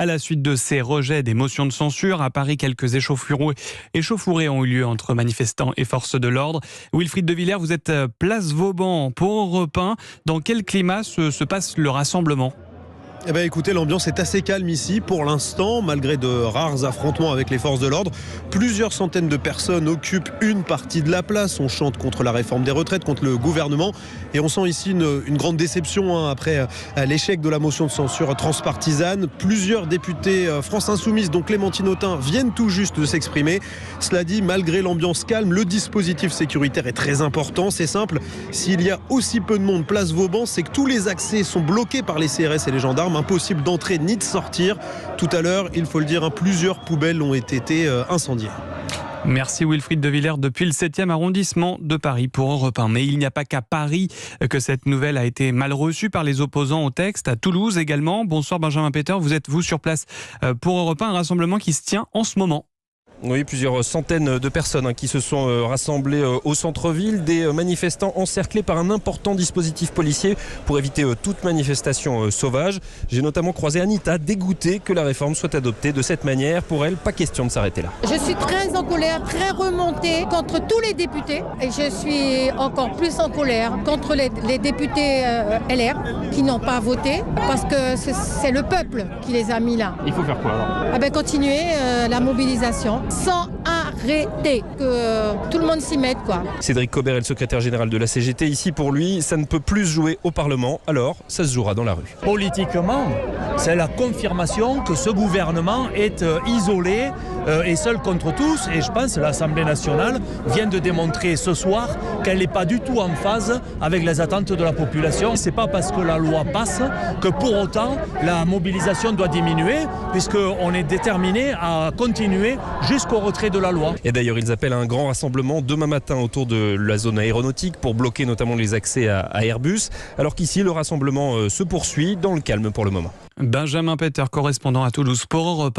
À la suite de ces rejets des motions de censure, à Paris, quelques échauffourées ont eu lieu entre manifestants et forces de l'ordre. Wilfried de Villers, vous êtes place Vauban pour Europe 1. Dans quel climat se passe le rassemblement ? Eh bien, écoutez, l'ambiance est assez calme ici pour l'instant, malgré de rares affrontements avec les forces de l'ordre. Plusieurs centaines de personnes occupent une partie de la place. On chante contre la réforme des retraites, contre le gouvernement. Et on sent ici une grande déception après l'échec de la motion de censure transpartisane. Plusieurs députés France Insoumise, dont Clémentine Autain, viennent tout juste de s'exprimer. Cela dit, malgré l'ambiance calme, le dispositif sécuritaire est très important. C'est simple, s'il y a aussi peu de monde place Vauban, c'est que tous les accès sont bloqués par les CRS et les gendarmes. Impossible d'entrer ni de sortir. Tout à l'heure, il faut le dire, plusieurs poubelles ont été incendiées. Merci Wilfried de Villers depuis le 7e arrondissement de Paris pour Europe 1. Mais il n'y a pas qu'à Paris que cette nouvelle a été mal reçue par les opposants au texte. À Toulouse également. Bonsoir Benjamin Peter, vous êtes sur place pour Europe 1, un rassemblement qui se tient en ce moment. Oui, plusieurs centaines de personnes qui se sont rassemblées au centre-ville. Des manifestants encerclés par un important dispositif policier pour éviter toute manifestation sauvage. J'ai notamment croisé Anita, dégoûtée que la réforme soit adoptée de cette manière. Pour elle, pas question de s'arrêter là. Je suis très en colère, très remontée contre tous les députés. Et je suis encore plus en colère contre les députés LR qui n'ont pas voté parce que c'est le peuple qui les a mis là. Il faut faire quoi alors ? Continuer la mobilisation. Sans arrêter, que tout le monde s'y mette, quoi. Cédric Cobert est le secrétaire général de la CGT. Ici, pour lui, ça ne peut plus se jouer au Parlement, alors ça se jouera dans la rue. Politiquement, c'est la confirmation que ce gouvernement est isolé et seul contre tous. Et je pense que l'Assemblée nationale vient de démontrer ce soir qu'elle n'est pas du tout en phase avec les attentes de la population. C'est pas parce que la loi passe que pour autant la mobilisation doit diminuer, puisqu'on est déterminé à continuer jusqu'au retrait de la loi. Et d'ailleurs, ils appellent à un grand rassemblement demain matin autour de la zone aéronautique pour bloquer notamment les accès à Airbus, alors qu'ici, le rassemblement se poursuit dans le calme pour le moment. Benjamin Peter, correspondant à Toulouse pour Europe 1.